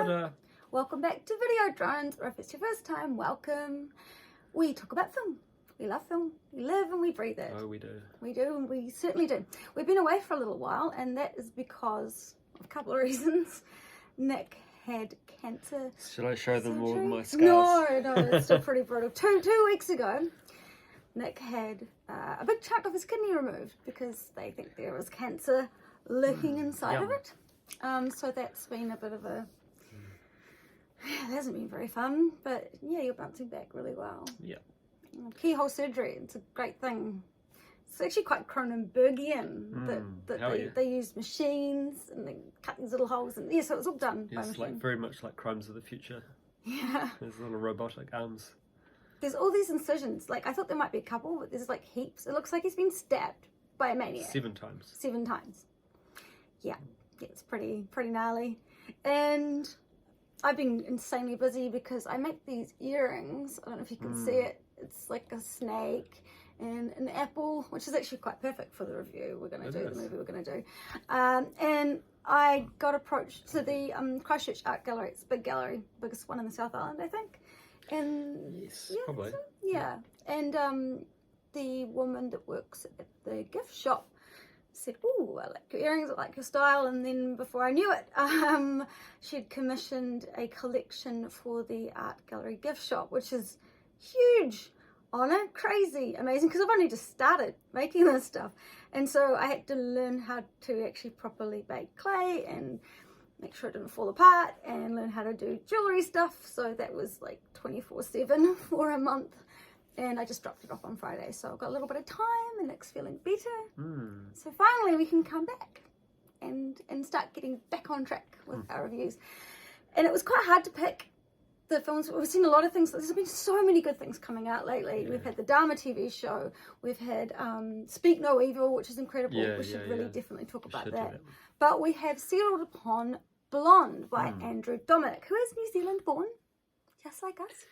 Kia ora. Welcome back to Video Drones, or if it's your first time, welcome. We talk about film. We love film. We live and we breathe it. Oh, we do. We do, and we certainly do. We've been away for a little while, and that is because of a couple of reasons. Nick had cancer. Should I show them all surgery? my scars? No, it's still pretty brutal. Two weeks ago, Nick had a big chunk of his kidney removed because they think there was cancer lurking inside of it. So that's been a bit of a... It hasn't been very fun, but yeah, you're bouncing back really well. Yeah. Keyhole surgery, it's a great thing. It's actually quite Cronenbergian that they use machines and they cut these little holes, and yeah, so it's all done by machine. Like very much like Crimes of the Future. Yeah. There's little robotic arms. There's all these incisions. Like, I thought there might be a couple, but there's like heaps. It looks like he's been stabbed by a maniac. 7 times. 7 times. Yeah, it's pretty gnarly. And I've been insanely busy because I make these earrings. I don't know if you can see it. It's like a snake and an apple, which is actually quite perfect for the review we're going to do, the movie we're going to do. And I got approached to the Christchurch Art Gallery. It's a big gallery, biggest one in the South Island, I think. And yes, yeah, probably. Yeah. And the woman that works at the gift shop said, "Oh, I like your earrings, I like your style." And then before I knew it, she'd commissioned a collection for the art gallery gift shop, which is huge honor, crazy, amazing, because I've only just started making this stuff. And so I had to learn how to actually properly bake clay and make sure it didn't fall apart and learn how to do jewelry stuff. So that was like 24/7 for a month. And I just dropped it off on Friday, so I've got a little bit of time and Nick's feeling better. So finally we can come back and start getting back on track with our reviews. And it was quite hard to pick the films. We've seen a lot of things. There's been so many good things coming out lately. We've had the Dharma TV show. We've had Speak No Evil, which is incredible. We should really definitely talk about that. But we have settled upon Blonde by Andrew Dominick, who is New Zealand born, just like us.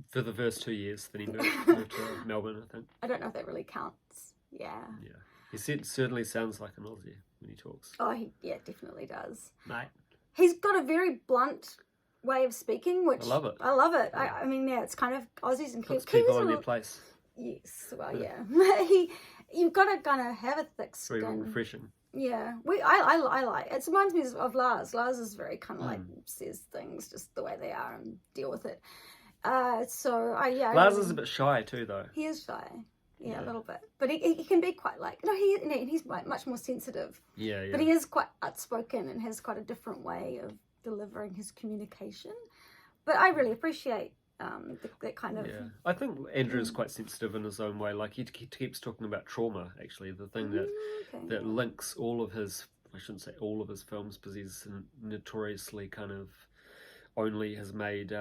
For the first 2 years, then he moved to Melbourne, I think. I don't know if that really counts. Yeah. Yeah. He certainly sounds like an Aussie when he talks. Oh, he definitely does. Mate. He's got a very blunt way of speaking, which I love it. I love it. I mean, yeah, it's kind of Aussies and Puts Kiwis. people in their place. Yes, well, yeah. You've got to kind of have a thick skin. Very refreshing. Yeah, I like it. Reminds me of Lars. Lars is very kind of like says things just the way they are and deal with it. Lars is a bit shy too, though. He is shy, yeah, a little bit. But he can be quite like he's much more sensitive. Yeah. But he is quite outspoken and has quite a different way of delivering his communication. But I really appreciate that kind of... Yeah, I think Andrew is quite sensitive in his own way. Like he keeps talking about trauma, actually. The thing that links all of his, I shouldn't say all of his films, because he's notoriously kind of only has made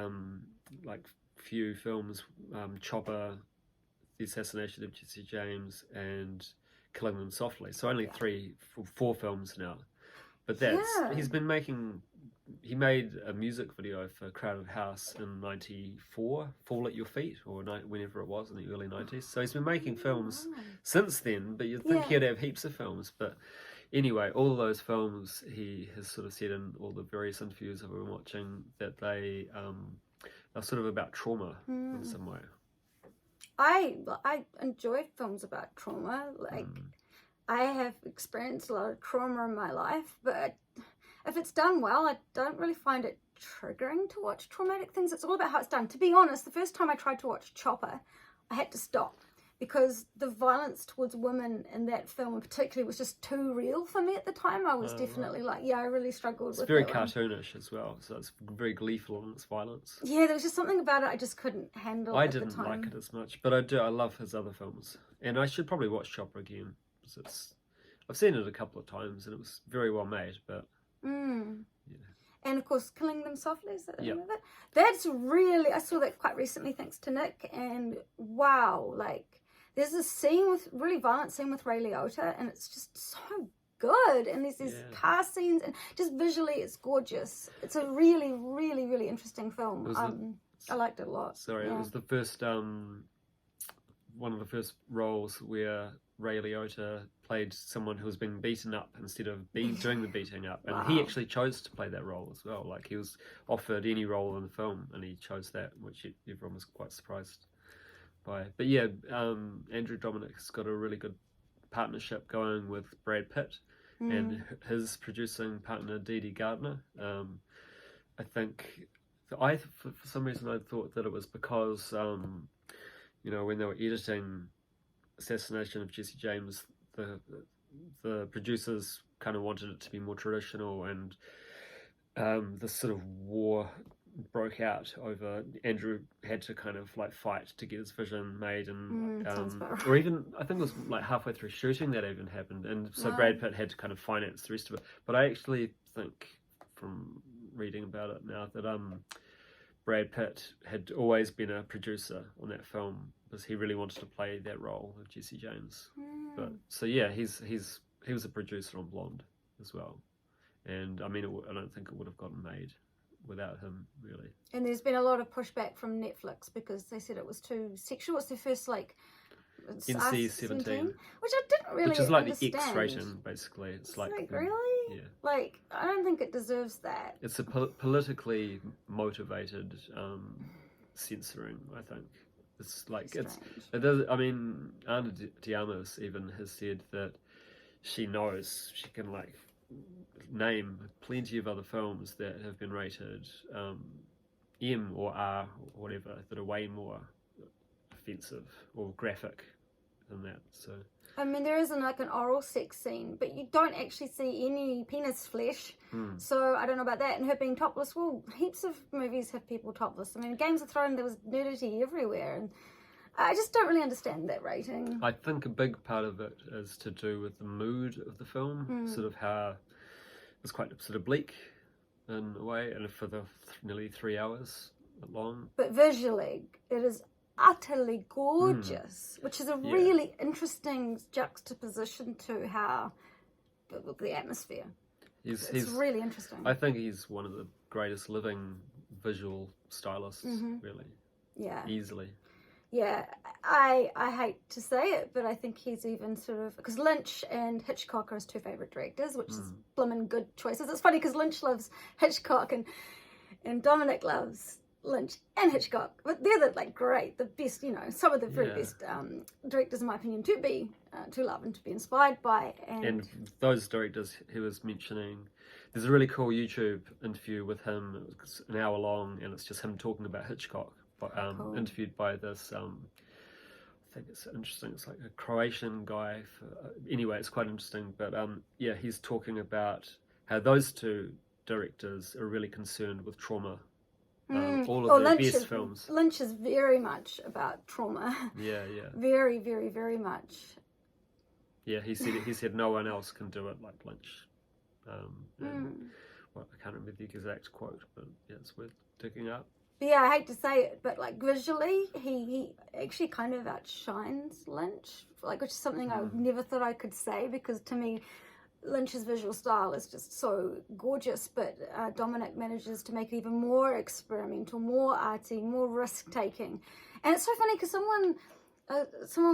like few films, Chopper, The Assassination of Jesse James, and Killing Them Softly. So only 4 films now. But he's been making... He made a music video for Crowded House in '94, Fall at Your Feet, or whenever it was in the early 90s. So he's been making films since then, but you'd think he'd have heaps of films. But anyway, all of those films, he has sort of said in all the various interviews I've been watching that they are sort of about trauma in some way. I enjoy films about trauma. Like, I have experienced a lot of trauma in my life, but if it's done well, I don't really find it triggering to watch traumatic things. It's all about how it's done. To be honest, the first time I tried to watch Chopper, I had to stop because the violence towards women in that film in particular was just too real for me at the time. I was definitely like, I really struggled with it. It's very cartoonish as well, so it's very gleeful in its violence. Yeah, there was just something about it I just couldn't handle at the time. I didn't like it as much, but I do. I love his other films. And I should probably watch Chopper again. I've seen it a couple of times and it was very well made, but... Yeah. And of course, Killing Them Softly, is that the name of it? That's really, I saw that quite recently thanks to Nick, and wow, like there's this really violent scene with Ray Liotta, and it's just so good, and there's these car scenes, and just visually it's gorgeous. It's a really, really, really interesting film. I liked it a lot. It was the first one of the first roles where Ray Liotta played someone who was being beaten up instead of doing the beating up, and he actually chose to play that role as well. Like, he was offered any role in the film, and he chose that, which everyone was quite surprised by. But yeah, Andrew Dominick's got a really good partnership going with Brad Pitt and his producing partner Dee Dee Gardner. I think for some reason I thought that it was because you know, when they were editing Assassination of Jesse James, the producers kind of wanted it to be more traditional, and this sort of war broke out over. Andrew had to kind of like fight to get his vision made, and or even I think it was like halfway through shooting that even happened, and so Brad Pitt had to kind of finance the rest of it. But I actually think, from reading about it now, that Brad Pitt had always been a producer on that film because he really wanted to play that role of Jesse James. But so yeah, he was a producer on Blonde as well, and I mean, I don't think it would have gotten made without him, really. And there's been a lot of pushback from Netflix because they said it was too sexual. It's their first like NC-17, which I didn't really which is like understand. the X rating, basically. It's like really, yeah. Like, I don't think it deserves that. It's a politically motivated censoring, I think. It's like it does. I mean, Ana Diarmas even has said that she knows she can like name plenty of other films that have been rated M or R or whatever that are way more offensive or graphic than that. So I mean, there isn't like an oral sex scene, but you don't actually see any penis flesh. So I don't know about that. And her being topless, well, heaps of movies have people topless. I mean, Games of Thrones, there was nudity everywhere, and I just don't really understand that rating. I think a big part of it is to do with the mood of the film, sort of how it's quite sort of bleak in a way, and for the nearly 3 hours long. But visually, it is utterly gorgeous, which is a really interesting juxtaposition to how the atmosphere. It's really interesting. I think he's one of the greatest living visual stylists, really. Yeah. Easily. Yeah, I hate to say it, but I think he's even sort of, because Lynch and Hitchcock are his two favourite directors, which is blimmin' good choices. It's funny because Lynch loves Hitchcock and Dominick loves Lynch and Hitchcock, but they're the best, you know, some of the very best directors in my opinion to love and to be inspired by. And those directors he was mentioning, there's a really cool YouTube interview with him. It's an hour long, and it's just him talking about Hitchcock, interviewed by this I think it's interesting, it's like a Croatian guy anyway, it's quite interesting. But yeah, he's talking about how those two directors are really concerned with trauma. All of their best films. Lynch is very much about trauma. Yeah. Very, very, very much. Yeah, he said no one else can do it like Lynch. Well, I can't remember the exact quote, but yeah, it's worth digging up. Yeah, I hate to say it, but like visually, he actually kind of outshines Lynch, like, which is something I never thought I could say, because to me, Lynch's visual style is just so gorgeous, but Dominick manages to make it even more experimental, more arty, more risk-taking. And it's so funny because someone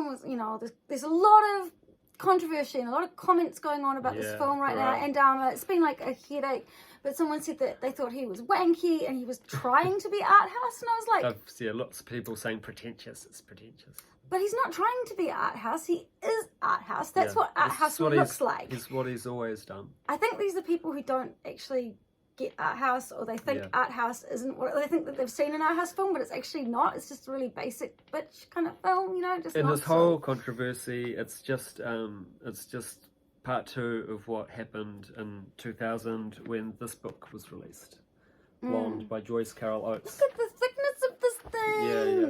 was, you know, there's a lot of controversy and a lot of comments going on about this film right now, and it's been like a headache. But someone said that they thought he was wanky and he was trying to be art house, and I was like, I've seen lots of people saying pretentious. It's pretentious. But he's not trying to be art house. He is art house. That's what art house looks like. It's what he's always done. I think these are people who don't actually get art house, or they think art house isn't what they think that they've seen an art house film, but it's actually not. It's just a really basic bitch kind of film, you know. Just and this whole controversy, it's just part two of what happened in 2000 when this book was released. Blonde by Joyce Carol Oates. Look at the thickness of this thing.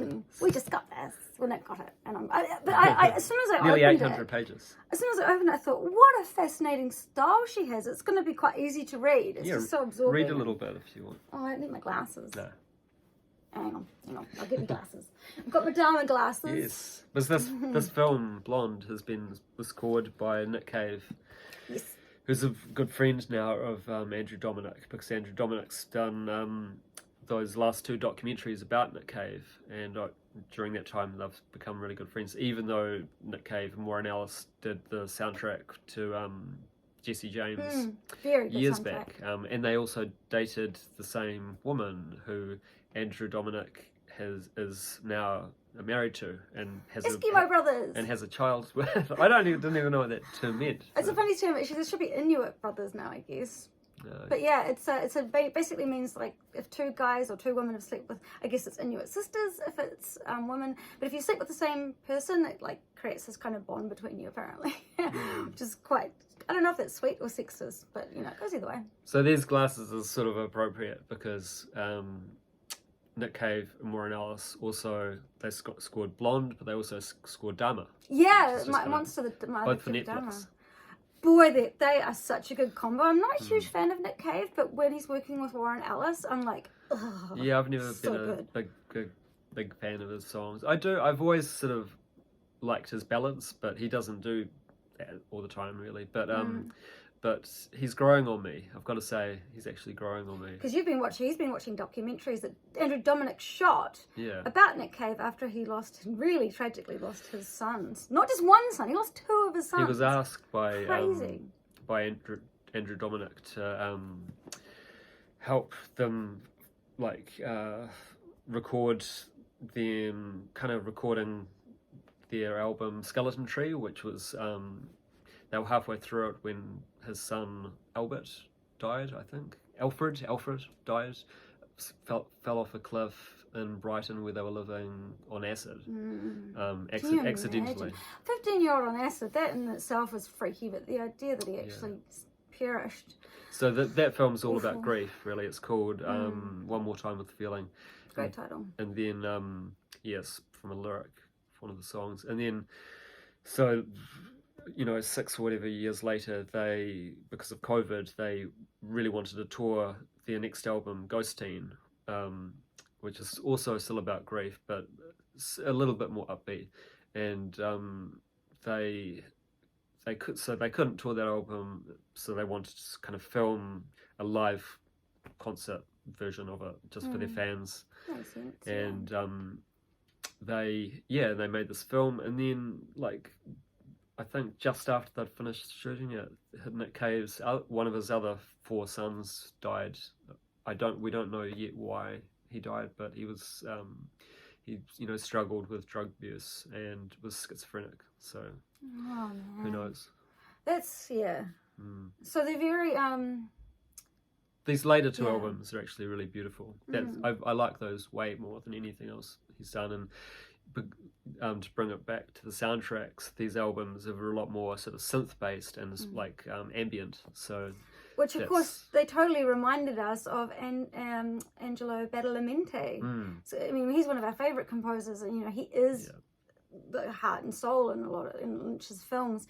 Yeah. We just got this. When I got it, and I as soon as I nearly opened 800 pages. As soon as I opened it, I thought, what a fascinating style she has. It's going to be quite easy to read. It's just so absorbing. Read a little bit if you want. Oh, I need my glasses. No. Hang on, I'll get my glasses. I've got my Dharma glasses. Yes. But this film, Blonde, was scored by Nick Cave. Yes. Who's a good friend now of Andrew Dominick, because Andrew Dominick's done those last two documentaries about Nick Cave, and during that time they've become really good friends. Even though Nick Cave and Warren Ellis did the soundtrack to Jesse James very good years soundtrack. back, and they also dated the same woman who Andrew Dominick is now married to and has Eskimo brothers and has a child with. Didn't even know what that term meant. It's a funny term. Actually, there should be Inuit brothers now, I guess. No. But yeah, it's basically means like if two guys or two women have slept with, I guess it's Inuit sisters if it's women. But if you sleep with the same person, it like creates this kind of bond between you apparently, which is quite. I don't know if that's sweet or sexist, but you know, it goes either way. So these glasses is sort of appropriate because Nick Cave and Warren Ellis also they scored Blonde, but they also scored Dharma. Yeah, my monster my both for Netflix. Dharma. Boy, they are such a good combo. I'm not a huge fan of Nick Cave, but when he's working with Warren Ellis, I'm like, oh, yeah, I've never been a big fan of his songs. I've always sort of liked his ballads, but he doesn't do that all the time really. But he's growing on me. I've got to say, he's actually growing on me. Because he's been watching documentaries that Andrew Dominick shot about Nick Cave after he really tragically lost his sons. Not just one son, he lost two of his sons. He was asked by Andrew Dominick to help them record them, kind of recording their album Skeleton Tree, which was they were halfway through it when his son Albert died, I think. Alfred died, fell off a cliff in Brighton where they were living on acid, accidentally. 15-year-old on acid, that in itself is freaky, but the idea that he actually perished. So that film's all about grief, really. It's called One More Time with the Feeling. Great title. And then, yes, from a lyric, one of the songs. And then, so... 6 or whatever years later, because of COVID, they really wanted to tour their next album, Ghost Teen, which is also still about grief, but a little bit more upbeat. And they couldn't tour that album, so they wanted to kind of film a live concert version of it just for their fans. Makes sense, and they made this film, and then I think just after they'd finished shooting it, Nick Cave's one of his other 4 sons died. We don't know yet why he died, but he was he struggled with drug abuse and was schizophrenic. So who knows? That's So they're very These later 2 albums are actually really beautiful. I like those way more than anything else he's done. And to bring it back to the soundtracks, these albums are a lot more sort of synth-based and ambient. So, which of course they totally reminded us of Angelo Badalamenti. So I mean, he's one of our favourite composers, and he is the heart and soul in in Lynch's films.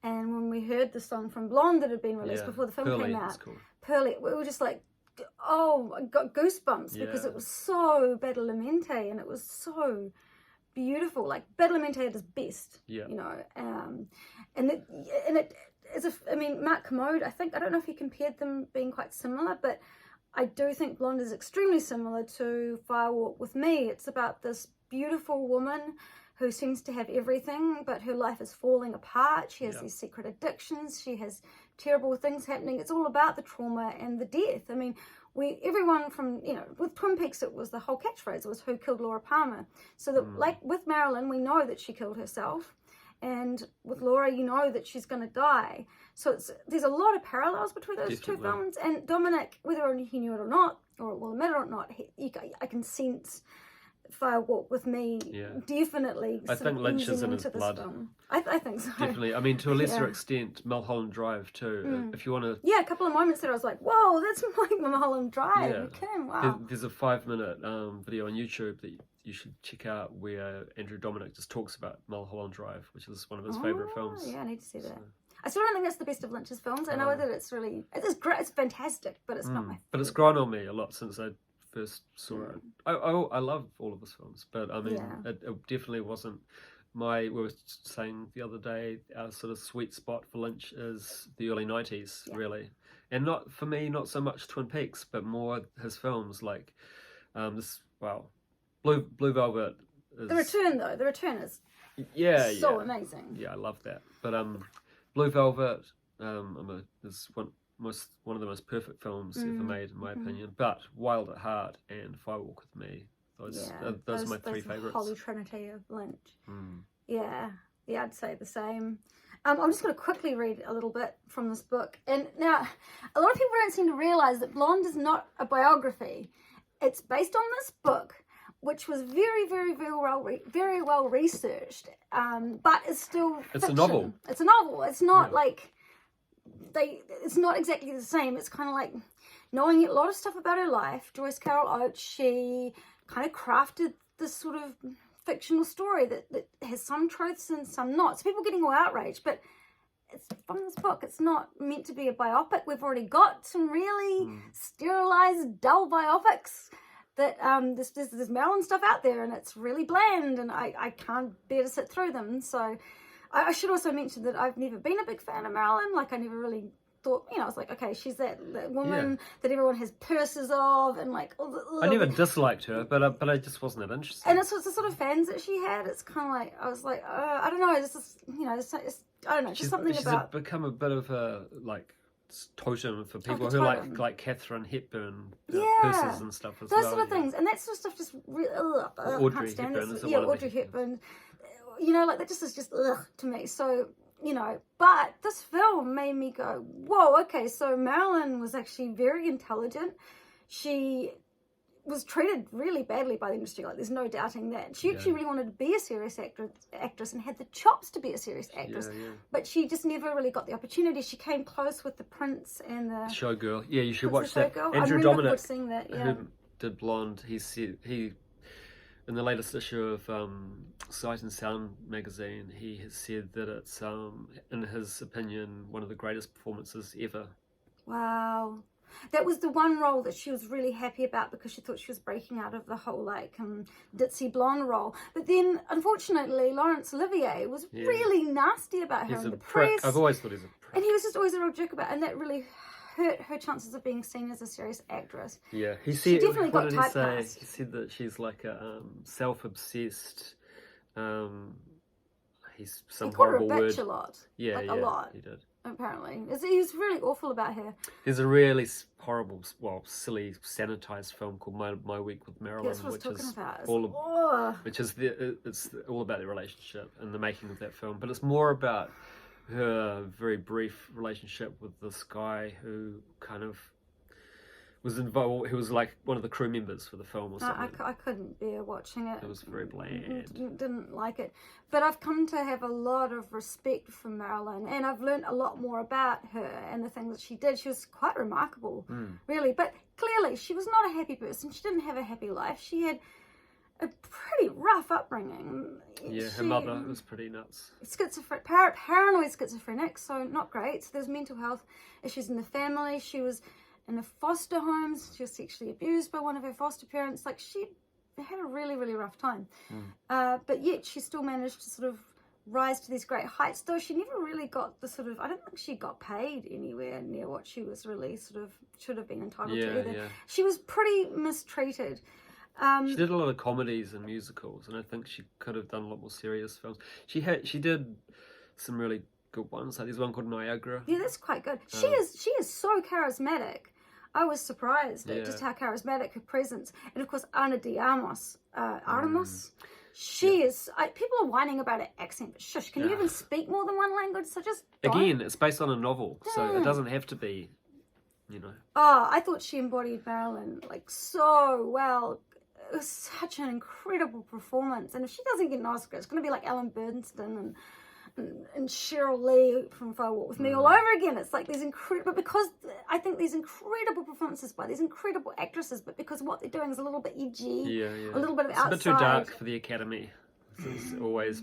And when we heard the song from Blonde that had been released before the film came out, Pearly, we were just like, oh, I got goosebumps because it was so Badalamenti and it was so beautiful. Like Badalamenti at his best, Mark Commode, I don't know if he compared them being quite similar, but I do think Blonde is extremely similar to Fire Walk with Me. It's about this beautiful woman who seems to have everything, but her life is falling apart. She has these secret addictions. She has terrible things happening. It's all about the trauma and the death. I mean, everyone from, with Twin Peaks, it was the whole catchphrase was who killed Laura Palmer. So that, like with Marilyn, we know that she killed herself. And with Laura, you know that she's going to die. So there's a lot of parallels between those two films. And Dominick, whether he knew it or not, or will admit it or not, I can sense Fire Walk with Me definitely. I think Lynch is in his blood. I think so. Definitely. I mean, to a lesser extent, Mulholland Drive too. If you want to. Yeah, a couple of moments there, I was like, "Whoa, that's like Mulholland Drive." Yeah. Okay, wow. There's a 5-minute video on YouTube that you should check out where Andrew Dominick just talks about Mulholland Drive, which is one of his favourite films. Yeah, I need to see that. I still don't think that's the best of Lynch's films. I know that it's great, it's fantastic, but it's not my favorite. But it's grown on me a lot since I first saw it. I love all of his films, but I mean, it definitely wasn't we were saying the other day, our sort of sweet spot for Lynch is the early 90s, really. And not so much Twin Peaks, but more his films like Blue Velvet is... The return is so amazing. Yeah, I love that. But Blue Velvet is one of the most perfect films ever made, in my opinion. But Wild at Heart and Fire Walk with Me, those are my three favourites. Holy Trinity of Lynch. Yeah, I'd say the same. I'm just going to quickly read a little bit from this book. And now, a lot of people don't seem to realise that Blonde is not a biography. It's based on this book, which was very, very, very well researched, but it's still fiction. It's a novel. It's a novel. It's not like it's not exactly the same. It's kind of like knowing a lot of stuff about her life. Joyce Carol Oates, she kind of crafted this sort of fictional story that has some truths and some not. So people getting all outraged, but it's from this book. It's not meant to be a biopic. We've already got some really sterilized, dull biopics that there's Marilyn stuff out there, and it's really bland, and I can't bear to sit through them. So I should also mention that I've never been a big fan of Marilyn. Like, I never really thought, I was like, okay, she's that woman that everyone has purses of, and like I never disliked her, but I just wasn't that interested. And it's the sort of fans that she had. It's kind of like, I was like, I don't know, I don't know, just something about... She's become a bit of a totem for people who like Katharine Hepburn purses and stuff as those well. Sort of things, and that sort of stuff just really Audrey Hepburn is Audrey Hepburn. Like that just is just to me. So but this film made me go, whoa, okay, so Marilyn was actually very intelligent. She was treated really badly by the industry, like there's no doubting that. She actually really wanted to be a serious actress and had the chops to be a serious actress, but she just never really got the opportunity. She came close with The Prince and the Showgirl. Yeah, you should watch that. Showgirl? Andrew Dominick, that, who did Blonde, he said in the latest issue of Sight and Sound magazine, he has said that it's, in his opinion, one of the greatest performances ever. Wow. That was the one role that she was really happy about because she thought she was breaking out of the whole ditzy blonde role. But then, unfortunately, Laurence Olivier was really nasty about her in the press. I've always thought he's a prick. And he was just always a real jerk about it, and that really hurt her chances of being seen as a serious actress. Yeah, she definitely got typecast. He said that she's like a self-obsessed. He's some horrible word. He called her a bitch a lot. Yeah, a lot. He did. Apparently, he was really awful about her. There's a really horrible, silly, sanitized film called My Week with Marilyn, it's all about their relationship and the making of that film. But it's more about her very brief relationship with this guy who kind of was involved, who was like one of the crew members for the film or something. I couldn't bear watching it. It was very bland. Didn't like it. But I've come to have a lot of respect for Marilyn, and I've learned a lot more about her and the things that she did. She was quite remarkable, really. But clearly, she was not a happy person. She didn't have a happy life. She had a pretty rough upbringing. Yeah, her mother was pretty nuts. Paranoid schizophrenic, so not great. So there's mental health issues in the family. She was in the foster homes. She was sexually abused by one of her foster parents. Like, she had a really, really rough time. But yet she still managed to sort of rise to these great heights, though she never really got the sort of, I don't think she got paid anywhere near what she was really sort of should have been entitled to either. Yeah. She was pretty mistreated. She did a lot of comedies and musicals, and I think she could have done a lot more serious films. She did some really good ones. Like there's one called Niagara. Yeah, that's quite good. She is so charismatic. I was surprised at just how charismatic her presence, and of course Ana de Armas, she is. People are whining about her accent, but shush, can you even speak more than one language? So just again, it's based on a novel, so it doesn't have to be, Oh, I thought she embodied Marilyn like so well. It was such an incredible performance, and if she doesn't get an Oscar, it's going to be like Ellen Burstyn and Cheryl Lee from Fire Walk with Me all over again. It's like these incredible, because I think these incredible performances by these incredible actresses, but because what they're doing is a little bit edgy, a little bit of outside. It's a bit too dark for the Academy. Things have always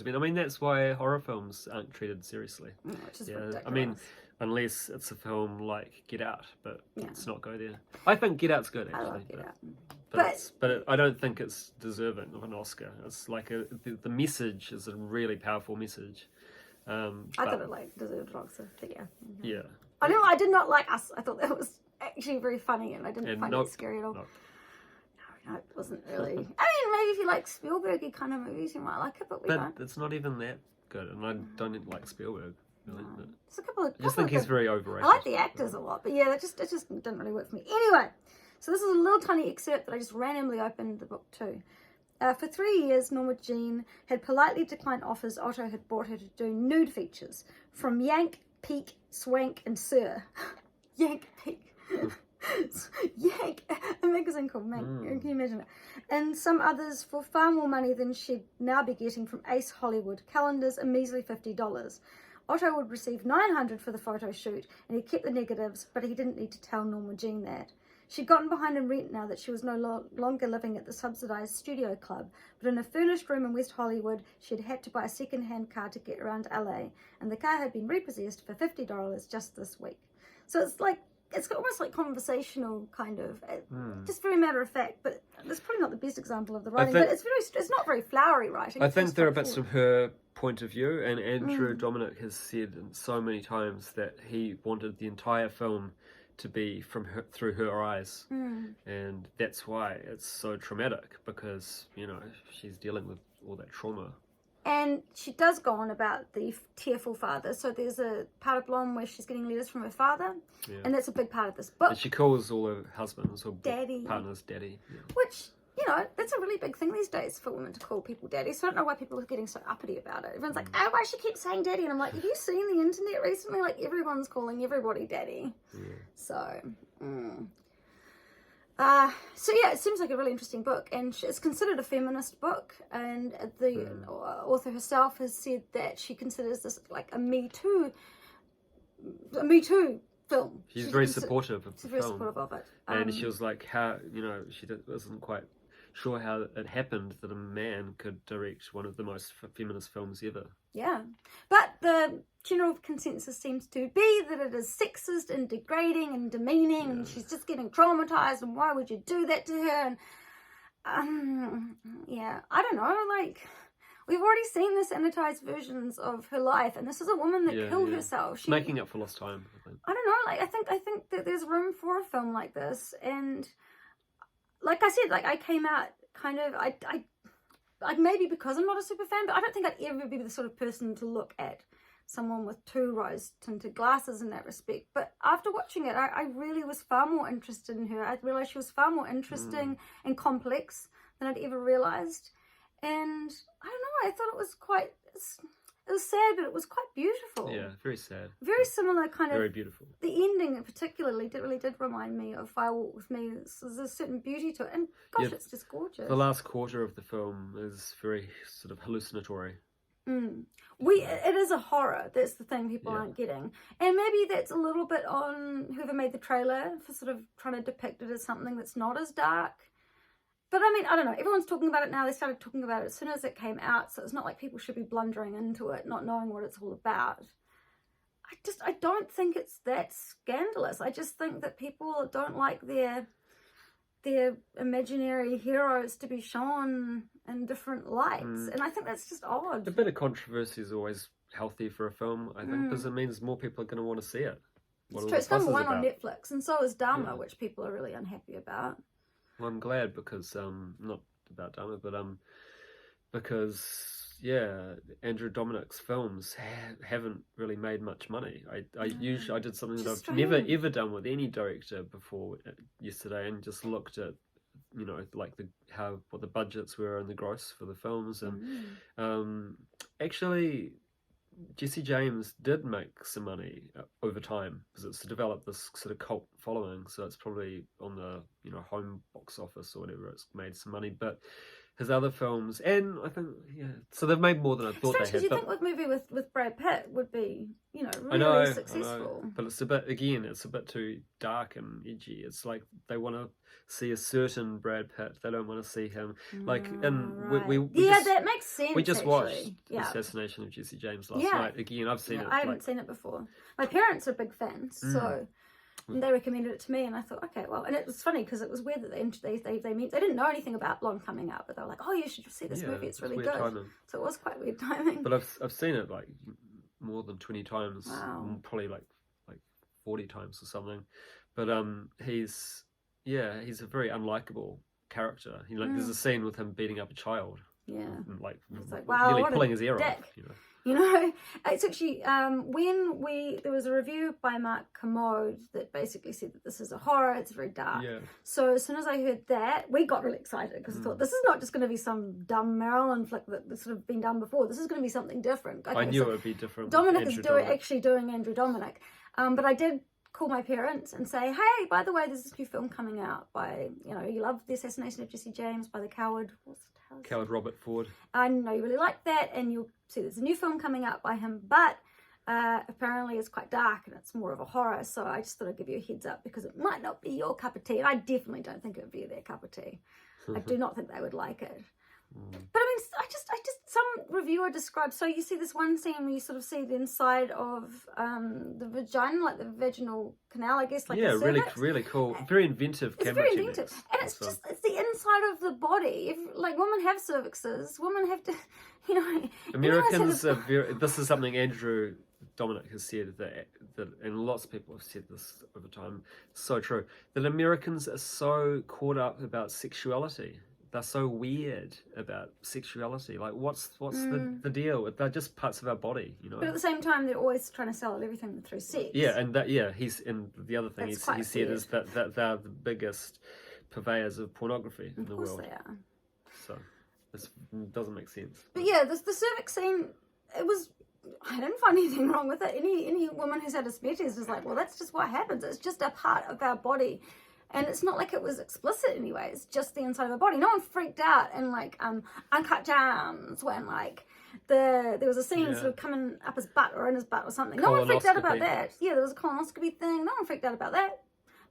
been. I mean, that's why horror films aren't treated seriously. Which is ridiculous. I mean, unless it's a film like Get Out, but let's not go there. I think Get Out's good, actually. I love Get Out. But I don't think it's deserving of an Oscar. It's like the message is a really powerful message. I thought it deserved an Oscar. But yeah. I did not like Us. I thought that was actually very funny, and I didn't find it scary at all. It wasn't really. I mean, maybe if you like Spielberg-y kind of movies, you might like it, but we don't. But it's not even that good, and I don't like Spielberg. Really, No. There's a couple of. I just think he's very overrated. I like the actors a lot, but yeah, it just didn't really work for me. Anyway, so this is a little tiny excerpt that I just randomly opened the book to. For 3 years, Norma Jean had politely declined offers Otto had brought her to do nude features from Yank, Peak, Swank, and Sir. Yank, Peak. Yank, a magazine called Mank. Can you imagine it? And some others for far more money than she'd now be getting from Ace Hollywood calendars, a measly $50. Otto would receive $900 for the photo shoot, and he kept the negatives, but he didn't need to tell Norma Jean that. She'd gotten behind in rent now that she was no longer living at the subsidised studio club, but in a furnished room in West Hollywood, she'd had to buy a second-hand car to get around LA, and the car had been repossessed for $50 just this week. So it's like, it's almost like conversational kind of, just very matter of fact, but it's probably not the best example of the writing, but it's not very flowery writing. I think there are bits from her point of view, and Andrew Dominick has said so many times that he wanted the entire film to be through her eyes, and that's why it's so traumatic, because she's dealing with all that trauma. And she does go on about the tearful father. So there's a part of Blonde where she's getting letters from her father, and that's a big part of this book. And she calls all her husbands or daddy, partners daddy, which that's a really big thing these days for women to call people daddy. So I don't know why people are getting so uppity about it. Everyone's like, oh, why she keeps saying daddy? And I'm like, have you seen the internet recently? Like, everyone's calling everybody daddy. So it seems like a really interesting book, and it's considered a feminist book, and the author herself has said that she considers this like a Me Too film. She's very supportive of the film. She's very supportive of it. And she was like, how, she wasn't quite sure how it happened that a man could direct one of the most feminist films ever. Yeah. But the general consensus seems to be that it is sexist and degrading and demeaning, and she's just getting traumatized, and why would you do that to her? And I don't know, like, we've already seen the sanitized versions of her life, and this is a woman that killed herself. She's making up for lost time, I think. I don't know, like, I think that there's room for a film like this, and like I said, like, I came out kind of, I maybe because I'm not a super fan, but I don't think I'd ever be the sort of person to look at someone with 2 rose-tinted glasses in that respect. But after watching it, I really was far more interested in her. I realised she was far more interesting and complex than I'd ever realised. And I don't know, I thought it was quite, it was sad, but it was quite beautiful. Yeah, very sad. Very similar kind of... Very beautiful. The ending particularly really did remind me of Fire Walk With Me. There's a certain beauty to it. And gosh, it's just gorgeous. The last quarter of the film is very sort of hallucinatory. It is a horror. That's the thing people aren't getting. And maybe that's a little bit on whoever made the trailer for sort of trying to depict it as something that's not as dark. But I mean, I don't know. Everyone's talking about it now. They started talking about it as soon as it came out. So it's not like people should be blundering into it, not knowing what it's all about. I don't think it's that scandalous. I just think that people don't like their imaginary heroes to be shown in different lights. And I think that's just odd. A bit of controversy is always healthy for a film, I think, because it means more people are going to want to see it. It's true. It's number 1 on Netflix, and so is Dharma, which people are really unhappy about. Well, I'm glad because, not about Dharma, but because, Andrew Dominick's films haven't really made much money. I did something that I've never ever done with any director before yesterday, and just looked at, like what the budgets were and the gross for the films, and actually Jesse James did make some money over time, because it's developed this sort of cult following, so it's probably on the home box office or whatever, it's made some money. But his other films, and I think so they've made more than I thought they had. You think a movie with Brad Pitt would be really successful? But it's a bit too dark and edgy. It's like they want to see a certain Brad Pitt. They don't want to see him like. And that makes sense. We just watched the Assassination of Jesse James last night. Again, I've seen it. I haven't seen it before. My parents are big fans, so. And they recommended it to me, and I thought, okay, well, and it was funny because it was weird that they didn't know anything about Blonde coming out, but they were like, oh, you should see this movie, it's really good. Timing. So it was quite weird timing. But I've seen it like more than 20 times, probably like 40 times or something. But he's a very unlikable character. There's a scene with him beating up a child. Yeah. Like, it's like, wow, really what pulling a his ear dick. off. It's actually there was a review by Mark Kermode that basically said that this is a horror, it's very dark. Yeah. So as soon as I heard that, we got really excited because I thought this is not just going to be some dumb Marilyn flick that's sort of been done before. This is going to be something different. Okay, I knew it would be different. Dominick is actually doing Andrew Dominick, but I did call my parents and say, hey, by the way, there's this new film coming out by, you love The Assassination of Jesse James by the coward Robert Ford. I know you really like that, and you'll see there's a new film coming out by him, but apparently it's quite dark and it's more of a horror, so I just thought I'd give you a heads up because it might not be your cup of tea. I definitely don't think it would be their cup of tea. I do not think they would like it. But I mean, I just some reviewer described, so you see this one scene where you sort of see the inside of the vagina, like the vaginal canal, I guess, like the cervix. really cool, very inventive camera very inventive, and it's the inside of the body. If like women have cervixes, women have to, Americans are very. This is something Andrew Dominick has said that, and lots of people have said this over time. So true that Americans are so caught up about sexuality. They're so weird about sexuality. Like, what's the deal? They're just parts of our body, But at the same time, they're always trying to sell everything through sex. Yeah, and the other thing he said is that they're the biggest purveyors of pornography in the world. Of course they are. So, it doesn't make sense. But yeah, the cervix scene, I didn't find anything wrong with it. Any woman who's had a smear test is like, well, that's just what happens. It's just a part of our body. And it's not like it was explicit anyway. It's just the inside of her body. No one freaked out in like Uncut Gems when like there was a scene sort of coming up his butt or in his butt or something. No one freaked out about that. Yeah, there was a colonoscopy thing. No one freaked out about that.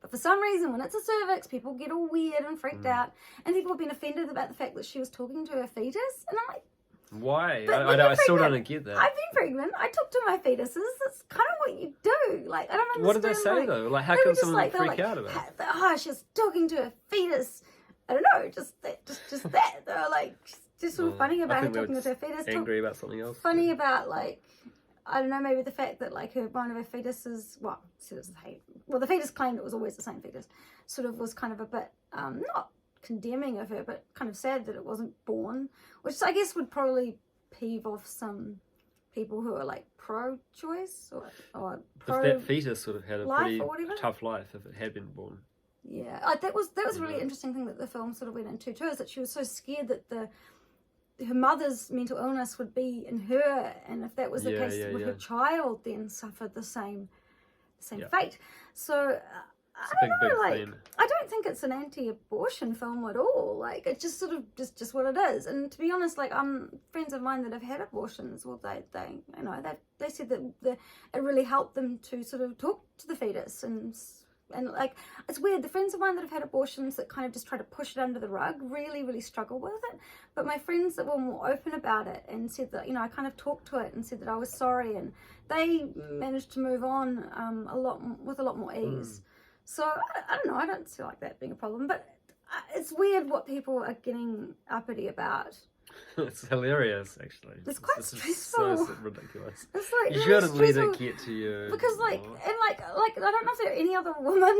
But for some reason, when it's a cervix, people get all weird and freaked out. And people have been offended about the fact that she was talking to her fetus. And I'm like, why? I still don't get that. I've been pregnant. I talk to my fetuses. That's kind of what you do. Like, I don't understand. What did they say though? Like, how can someone freak out about it? Oh, she's talking to a fetus. I don't know. Just that. They were like just sort of funny about her talking to her fetus. Angry about something else. Funny about like, I don't know, maybe the fact that like one of her fetuses. The fetus claimed it was always the same fetus. Sort of was kind of a bit not condemning of her, but kind of sad that it wasn't born, which I guess would probably peeve off some people who are like pro-choice or pro. If that fetus sort of had a pretty tough life if it had been born. Yeah, that was a really interesting thing that the film sort of went into too, is that she was so scared that her mother's mental illness would be in her, and if that was the case, would her child then suffer the same fate? So. I don't think it's an anti-abortion film at all. Like, it's just sort of just what it is. And to be honest, like, friends of mine that have had abortions, well, they said that it really helped them to sort of talk to the fetus and like, it's weird. The friends of mine that have had abortions that kind of just try to push it under the rug really, really struggle with it. But my friends that were more open about it and said that, I kind of talked to it and said that I was sorry, and they managed to move on with a lot more ease. So, I don't know, I don't see like that being a problem, but it's weird what people are getting uppity about. It's hilarious, actually. It's quite stressful. So ridiculous. It's like you shouldn't let it get to you. Because like I don't know if there are any other women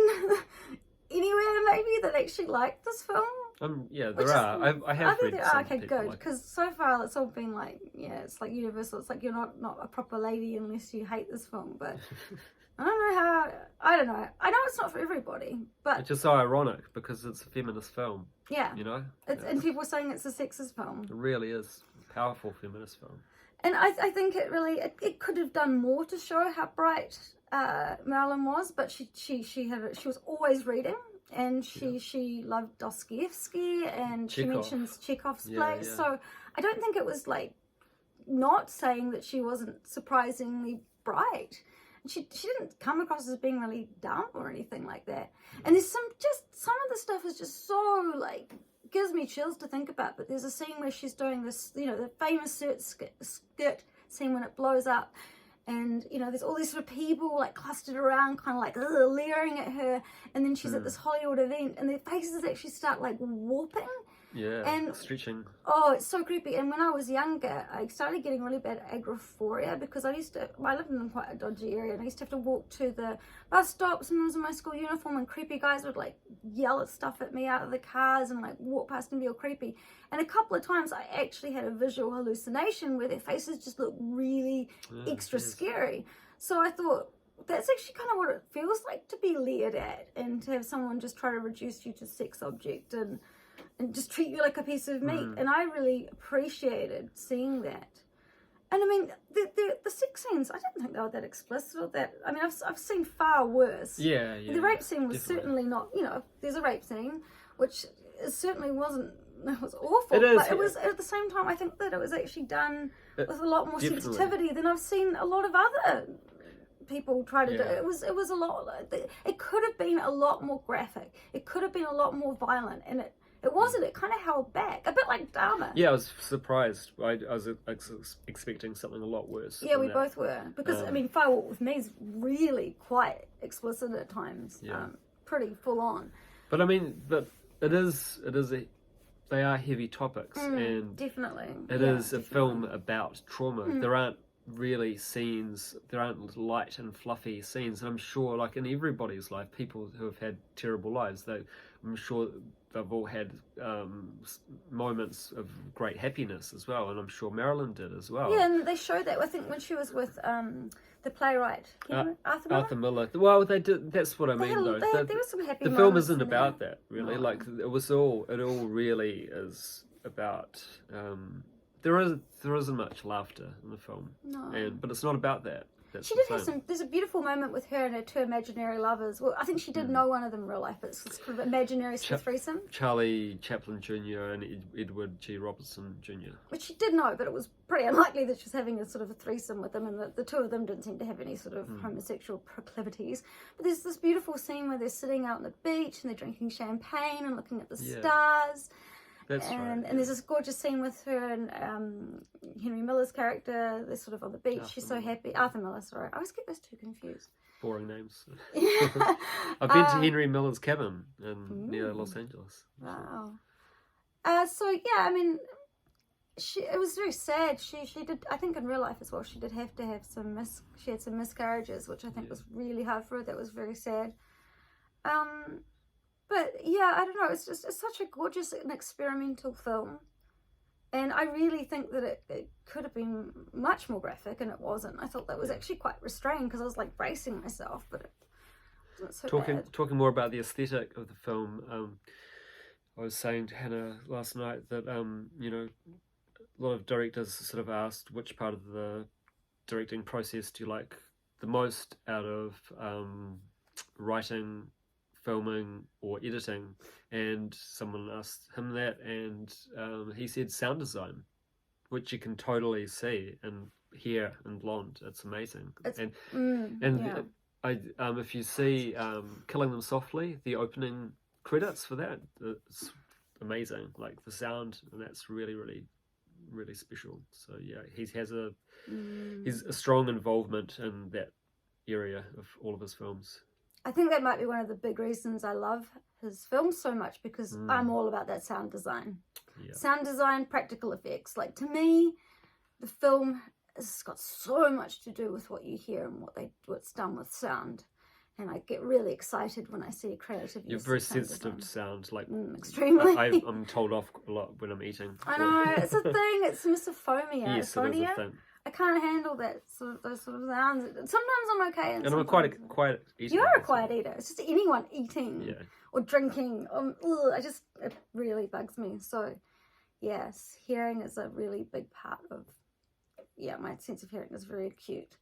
anywhere maybe that actually like this film. Yeah, there are. I have read there some are. Okay, good. Like because so far it's all been like, it's like universal. It's like you're not a proper lady unless you hate this film, but... I don't know. I know it's not for everybody, but... It's just so ironic, because it's a feminist film. Yeah. And people are saying it's a sexist film. It really is. A powerful feminist film. And I think it really... It could have done more to show how bright Marilyn was, but she was always reading, and she loved Dostoevsky, and she mentions Chekhov's plays, so I don't think it was, like, not saying that she wasn't surprisingly bright. She didn't come across as being really dumb or anything like that. And there's some of the stuff is just so, like, gives me chills to think about. But there's a scene where she's doing this, the famous skirt scene when it blows up. And, there's all these sort of people, like, clustered around, kind of like leering at her. And then she's at this Hollywood event, and their faces actually start, like, warping. And stretching. Oh, it's so creepy. And when I was younger, I started getting really bad agoraphoria because I lived in quite a dodgy area, and I used to have to walk to the bus stops, and I was in my school uniform, and creepy guys would like yell at stuff at me out of the cars and like walk past and be all creepy. And a couple of times I actually had a visual hallucination where their faces just looked really extra scary. So I thought, that's actually kind of what it feels like to be leered at, and to have someone just try to reduce you to sex object and just treat you like a piece of meat. And I really appreciated seeing that. And I mean, the sex scenes, I don't think they were that explicit or that. I mean, I've seen far worse. Yeah. The rape scene was certainly not, there's a rape scene, which it certainly wasn't, it was awful. It is. But it was, at the same time, I think that it was actually done with a lot more sensitivity than I've seen a lot of other people try to do. It was a lot, it could have been a lot more graphic. It could have been a lot more violent, and it wasn't. It kind of held back, a bit like Dharma. Yeah, I was surprised. I was expecting something a lot worse. Yeah, we both were, because I mean, Fire Walk with Me is really quite explicit at times. Pretty full on. But I mean, they are heavy topics, and definitely it is a film about trauma. There aren't really scenes. There aren't light and fluffy scenes, and I'm sure, like in everybody's life, people who have had terrible lives, I'm sure they've all had moments of great happiness as well, and I'm sure Marilyn did as well. Yeah, and they showed that, I think, when she was with the playwright, Arthur Miller. Well, they did. That's what I mean, though. There was some happy the moments film isn't in about there. that, really. No. Like it all really is about. There isn't much laughter in the film, but it's not about that. She did have some. There's a beautiful moment with her and her two imaginary lovers. Well, I think she did know one of them in real life, but it's kind of imaginary threesome. Charlie Chaplin Jr. and Edward G. Robertson Jr. Which she did know, but it was pretty unlikely that she was having a sort of a threesome with them, and the two of them didn't seem to have any sort of homosexual proclivities. But there's this beautiful scene where they're sitting out on the beach and they're drinking champagne and looking at the stars. That's right. And there's this gorgeous scene with her and Henry Miller's character. They're sort of on the beach. She's so happy. Arthur Miller, sorry. I always get those two confused. Boring names. I've been to Henry Miller's cabin near Los Angeles. Wow. So yeah, I mean, it was very sad. She did, I think in real life as well, she did have to have she had some miscarriages, which I think was really hard for her. That was very sad. But yeah, I don't know, it's such a gorgeous and experimental film. And I really think that it could have been much more graphic, and it wasn't. I thought that was actually quite restrained, because I was like bracing myself, but it wasn't so bad. Talking more about the aesthetic of the film, I was saying to Hannah last night that, a lot of directors sort of asked, which part of the directing process do you like the most out of writing, filming or editing, and someone asked him that, and he said sound design, which you can totally see and hear in Blonde. It's amazing. If you see Killing Them Softly, the opening credits for that, it's amazing. Like the sound, and that's really, really, really special. So yeah, he's a strong involvement in that area of all of his films. I think that might be one of the big reasons I love his films so much, because I'm all about that sound design. Yeah. Sound design, practical effects. Like, to me, the film has got so much to do with what you hear and what's done with sound. And I get really excited when I see creative use. You're very sensitive to sound, like extremely. I'm told off a lot when I'm eating. I know, it's a thing. It's misophonia. Yes, it is a thing. I can't handle those sort of sounds. Sometimes I'm okay, and I'm quite a quiet eater. You're a quiet eater. It's just anyone eating or drinking. It really bugs me. So, yes, hearing is a really big part of. Yeah, my sense of hearing is very acute,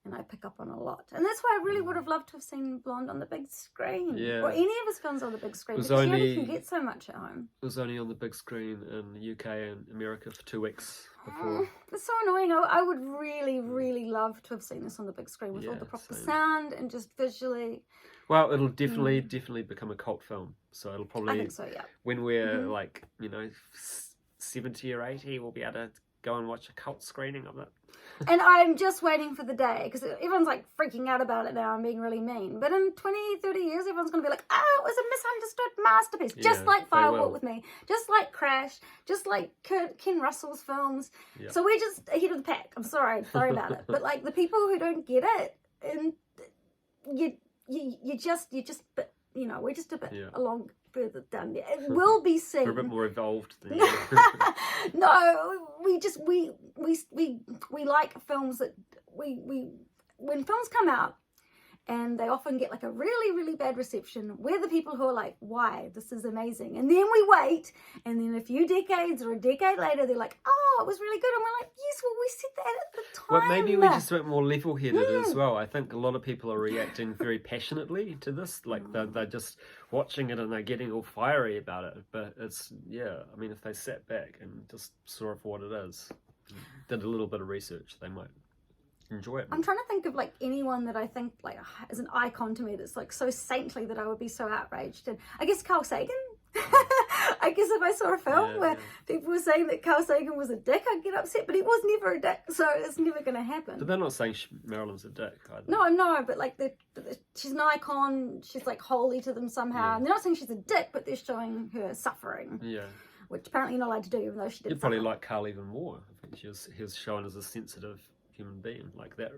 and I pick up on a lot. And that's why I really would have loved to have seen Blonde on the big screen, or any of his films on the big screen, because you only can get so much at home. It was only on the big screen in the UK and America for 2 weeks before. It's so annoying. I would really, really love to have seen this on the big screen with all the proper sound and just visually. Well, it'll definitely become a cult film. So it'll probably, I think so, yeah. when we're 70 or 80, we'll be able to go and watch a cult screening of it. And I'm just waiting for the day, because everyone's like freaking out about it now and being really mean. But in 20, 30 years, everyone's going to be like, oh, it was a misunderstood masterpiece. Just like Fire Walk with Me, just like Crash, just like Ken Russell's films. Yeah. So we're just ahead of the pack. I'm sorry about it. But like the people who don't get it, and you just, but you know, we're just a bit along further down there. It will be seen. We're a bit more evolved than you. No, we like films that when films come out and they often get like a really, really bad reception, we're the people who are like, why? This is amazing. And then we wait, and then a few decades or a decade later, they're like, oh, it was really good. And we're like, yes, well, we said that at the time. Well, maybe we're just a bit more level-headed as well. I think a lot of people are reacting very passionately to this. Like, they're just watching it and they're getting all fiery about it. But it's, I mean, if they sat back and just saw it for what it is, did a little bit of research, they might enjoy it. I'm trying to think of like anyone that I think like is an icon to me that's like so saintly that I would be so outraged. And I guess Carl Sagan. I guess if I saw a film where people were saying that Carl Sagan was a dick, I'd get upset. But he was never a dick, so it's never going to happen. But they're not saying Marilyn's a dick either. No, but like she's an icon. She's like holy to them somehow. Yeah. And they're not saying she's a dick, but they're showing her suffering. Yeah. Which apparently you're not allowed to do, even though she did. You'd probably like Carl even more. I think he was shown as a sensitive human being like that,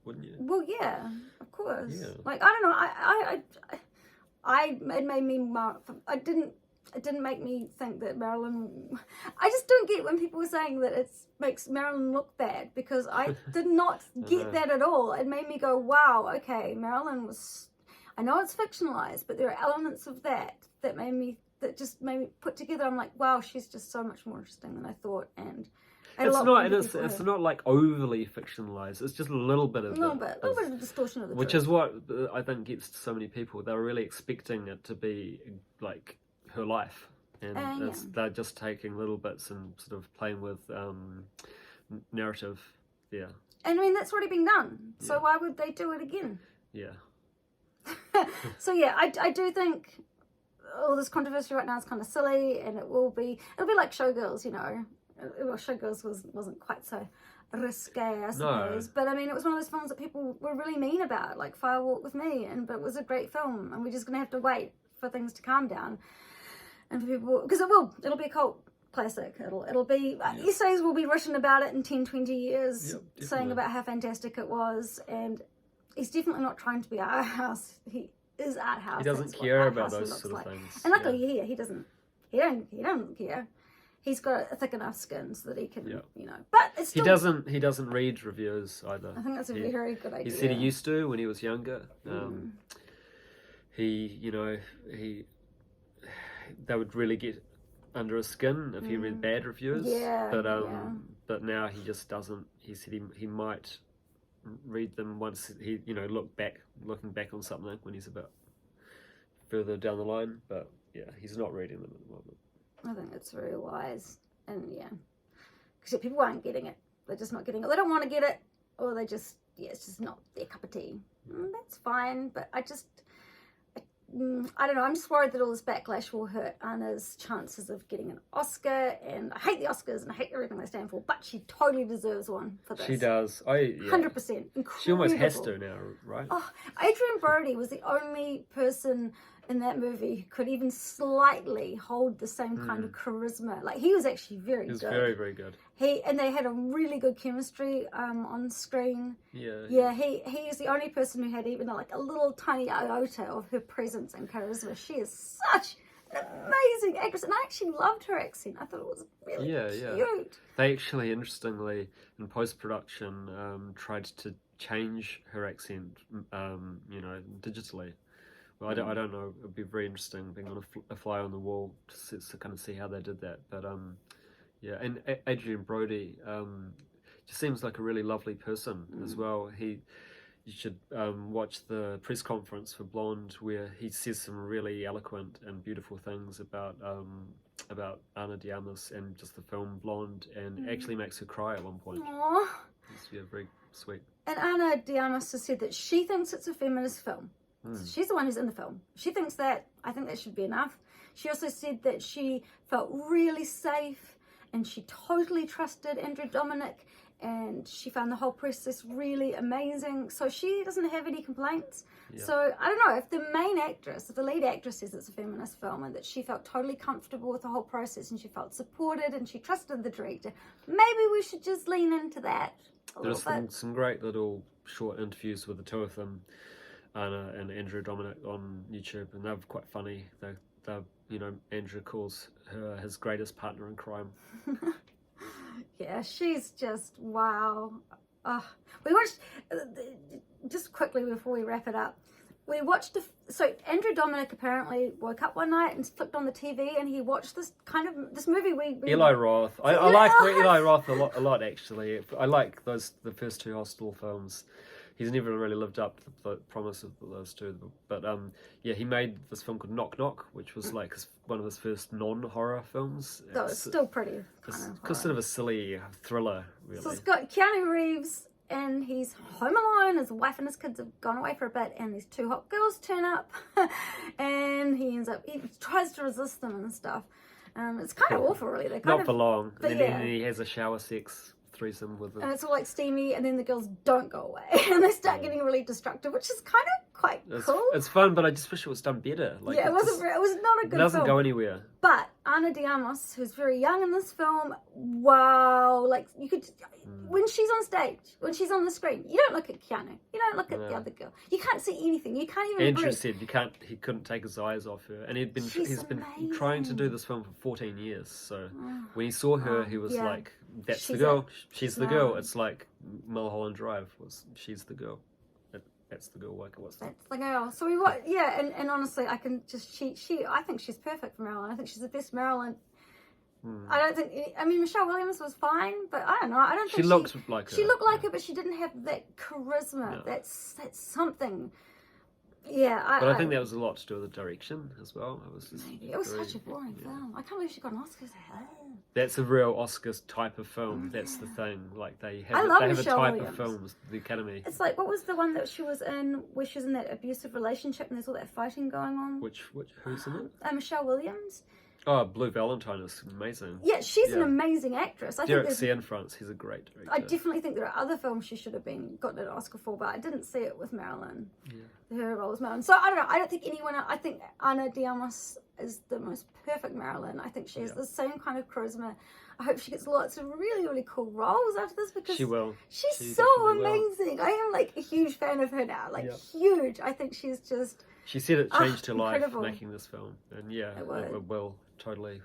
wouldn't you? Well, yeah, of course. Yeah. Like, I don't know, it made me, it didn't make me think that Marilyn, I just don't get when people were saying that it makes Marilyn look bad, because I did not get that at all. It made me go, wow, okay, Marilyn was, I know it's fictionalized, but there are elements of that just made me put together. I'm like, wow, she's just so much more interesting than I thought. And it's not like overly fictionalized. It's just a little bit of a little bit of distortion of the which truth. Is what I think gets so many people. They're really expecting it to be like her life, and they're just taking little bits and sort of playing with narrative. Yeah, and I mean that's already been done. So why would they do it again? Yeah. So I do think all this controversy right now is kind of silly, and it'll be like Showgirls, you know. Well, Showgirls wasn't quite so risque, I suppose. No. But I mean, it was one of those films that people were really mean about, like Fire Walk with Me, but it was a great film, and we're just gonna have to wait for things to calm down, and for people, because it'll be a cult classic. It'll be essays will be written about it in 10, 20 years, saying about how fantastic it was, and he's definitely not trying to be art house. He is art house. He doesn't care about those sort of things. And luckily, he doesn't. He don't care. He's got a thick enough skin so that he can, you know. But it's still... He doesn't read reviews either. I think that's a very good idea. He said he used to when he was younger. They would really get under his skin if he read bad reviews. Yeah. But now he just doesn't. He said he might read them once he looking back on something when he's a bit further down the line. But he's not reading them at the moment. I think it's very wise, and because people aren't getting it. They're just not getting it. They don't want to get it, or they just it's just not their cup of tea. That's fine, but I don't know. I'm just worried that all this backlash will hurt Anna's chances of getting an Oscar, and I hate the Oscars and I hate everything they stand for, but she totally deserves one for this. She does. 100%. She almost has to now, right? Oh, Adrian Brody was the only person in that movie who could even slightly hold the same kind of charisma. Like, he was actually very good. He was very, very good. And they had a really good chemistry on screen. Yeah, he is the only person who had even like a little tiny iota of her presence and charisma. She is such an amazing actress, and I actually loved her accent. I thought it was really cute. They actually, interestingly, in post-production, tried to change her accent, digitally. Well, I don't know. It would be very interesting being on a fly on the wall to kind of see how they did that. But and Adrian Brody just seems like a really lovely person as well. You should watch the press conference for Blonde, where he says some really eloquent and beautiful things about Ana de Armas and just the film Blonde, and actually makes her cry at one point. Aww. It's very sweet. And Ana de Armas has said that she thinks it's a feminist film. So she's the one who's in the film. She thinks that. I think that should be enough. She also said that she felt really safe and she totally trusted Andrew Dominick, and she found the whole process really amazing. So she doesn't have any complaints. Yeah. So I don't know, if the main actress, if the lead actress says it's a feminist film and that she felt totally comfortable with the whole process and she felt supported and she trusted the director, maybe we should just lean into that a There's little bit. some great little short interviews with the two of them, Anna and Andrew Dominick, on YouTube, and they're quite funny. They're you know, Andrew calls her his greatest partner in crime. Yeah, she's just, wow. We watched, just quickly before we wrap it up, we watched, so Andrew Dominick apparently woke up one night and flicked on the TV and he watched this movie we Eli Roth. I like Eli Roth a lot actually. I like the first two Hostel films. He's never really lived up to the promise of those two. But yeah, he made this film called Knock Knock, which was like one of his first non-horror films. So it's still pretty It's sort of a silly thriller, really. So it's got Keanu Reeves, and he's home alone. His wife and his kids have gone away for a bit, and these two hot girls turn up, and he tries to resist them and stuff. It's kind of awful, really. Not for long. But then he has a shower sex threesome with them. And it's all like steamy, and then the girls don't go away, and they start getting really destructive, which is kind of quite cool. It's fun, but I just wish it was done better. Like, yeah, it was not a good film. It doesn't go anywhere. But Ana de Armas, who's very young in this film, wow, like you could, when she's on stage, when she's on the screen, you don't look at Keanu, you don't look at the other girl, you can't see anything, you can't even Andrew breathe. said he couldn't take his eyes off her, and he's been trying to do this film for 14 years. So when he saw her, he was like, "That's the girl. She's the girl." It's like Mulholland Drive she's the girl. That's the girl. That's the girl. So and honestly, I can just I think she's perfect for Marilyn. I think she's the best Marilyn. I don't think. I mean, Michelle Williams was fine, but I don't know. I don't think she looked like her. She looked like her, but she didn't have that charisma. No. That's something. Yeah, but I think that was a lot to do with the direction as well. It was such a boring film. I can't believe she got an Oscar. That's a real Oscars type of film. That's the thing. Like they have a type of films. The Academy. It's like, what was the one that she was in, where she was in that abusive relationship and there's all that fighting going on? Who's in it? Michelle Williams. Oh, Blue Valentine is amazing. Yeah, she's an amazing actress. Derek Cianfrance, he's a great director. I definitely think there are other films she should have gotten an Oscar for, but I didn't see it with Marilyn. Yeah. Her role as Marilyn. So I don't know. I don't think I think Ana de Armas is the most perfect Marilyn. I think she has the same kind of charisma. I hope she gets lots of really, really cool roles after this, because she will. She's so amazing. I am like a huge fan of her now. Like huge. I think she's just. She said it changed her life making this film, and it will totally.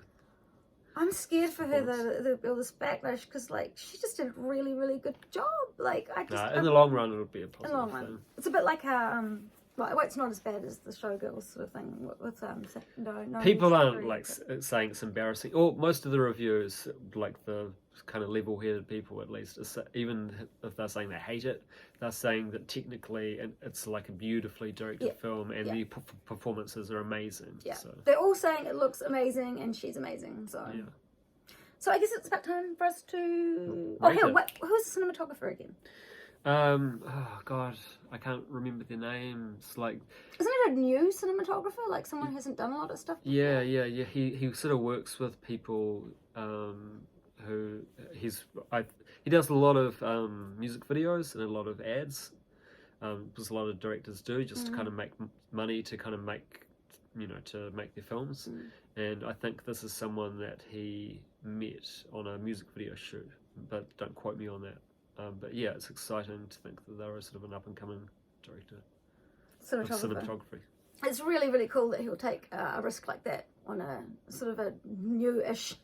I'm scared for her though, all this backlash, because like she just did a really, really good job. Like in the long run, it'll be a positive in the long run. thing. It's a bit like how well, it's not as bad as the Showgirls sort of thing with no. People aren't like saying it's embarrassing. Or most of the reviews, like the kind of level-headed people at least, even if they're saying they hate it, they're saying that technically it's like a beautifully directed film, and the performances are amazing. Yeah, so. They're all saying it looks amazing and she's amazing. So so I guess it's about time for us to. Who's the cinematographer again? Oh god, I can't remember their names. Like, isn't it a new cinematographer? Like someone who hasn't done a lot of stuff before? Yeah. He sort of works with people who he does a lot of music videos and a lot of ads. Because a lot of directors do, just to kind of make money, to kind of make to make their films. And I think this is someone that he met on a music video shoot, but don't quote me on that. But yeah, it's exciting to think that they're sort of an up-and-coming director of cinematography. It's really, really cool that he'll take a risk like that on a sort of a new-ish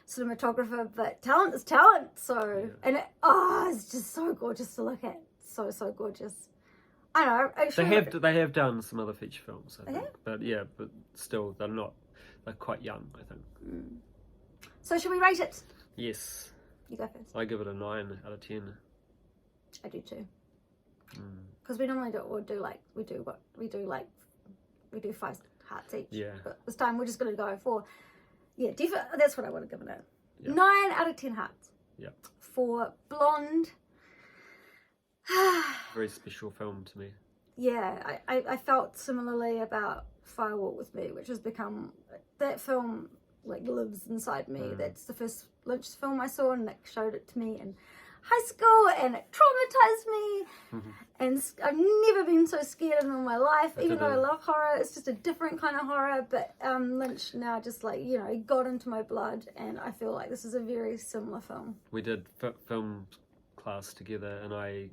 cinematographer, but talent is talent. So, and it's just so gorgeous to look at. So gorgeous. I know. Actually, they have done some other feature films, I think. But still, they're quite young, I think. So should we rate it? Yes. You go first. I give it a 9 out of 10. I do too. Because we normally we do 5 hearts each. Yeah. But this time we're just going to go for, that's what I want to give it a 9 out of 10 hearts. Yeah. For Blonde. Very special film to me. Yeah, I felt similarly about Firewalk with Me, which has become, that film like lives inside me. That's the first Lynch film I saw, and Nick showed it to me in high school, and it traumatized me. And I've never been so scared in all my life, even though I love horror. It's just a different kind of horror, but Lynch now just like, you know, got into my blood, and I feel like this is a very similar film. We did film class together, and I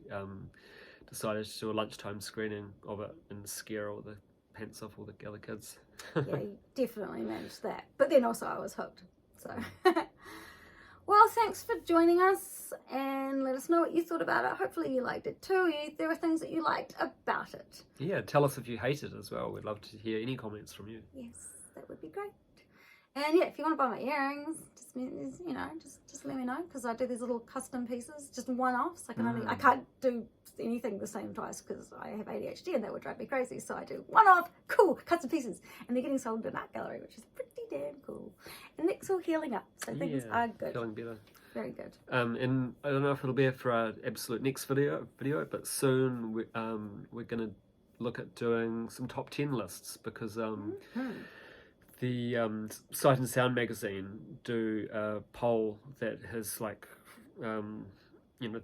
decided to do a lunchtime screening of it and scare all the pants off all the other kids. Yeah, you definitely managed that. But then also I was hooked. So, well, thanks for joining us, and let us know what you thought about it. Hopefully you liked it too. There were things that you liked about it. Yeah, tell us if you hate it as well. We'd love to hear any comments from you. Yes, that would be great. And yeah, if you want to buy my earrings, just you know, just let me know, because I do these little custom pieces, just one-offs. I can't do anything the same twice because I have ADHD and that would drive me crazy. So I do one-off, cool, custom pieces, and they're getting sold in an art gallery, which is pretty damn cool. And Nick's all healing up, so things are good. Feeling better. Very good. And I don't know if it'll be for our absolute next video, but soon we're gonna look at doing some top 10 lists, because the Sight and Sound magazine do a poll that has like, you know,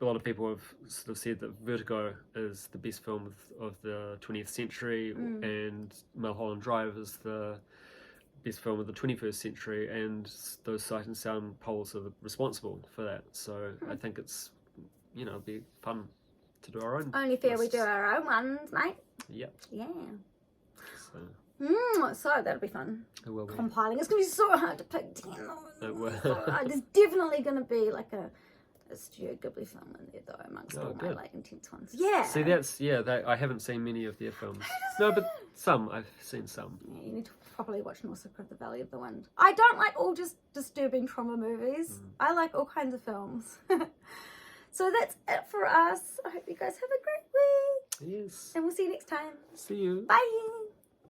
a lot of people have sort of said that Vertigo is the best film of the 20th century, and Mulholland Drive is the best film of the 21st century, and those Sight and Sound polls are responsible for that. So I think it's, you know, it'd be fun to do our own. Only fair lists. we do our own ones, mate. Yep. Yeah. So. So that'll be fun. It will be. Compiling. It's going to be so hard to pick 10. It will. There's definitely going to be like a Studio Ghibli film in there, though, amongst all my like intense ones. Yeah. See, I haven't seen many of their films. No, but some. I've seen some. Yeah, you need to probably watch Nausicaa of the Valley of the Wind. I don't like all just disturbing trauma movies. I like all kinds of films. So that's it for us. I hope you guys have a great week. Yes. And we'll see you next time. See you. Bye.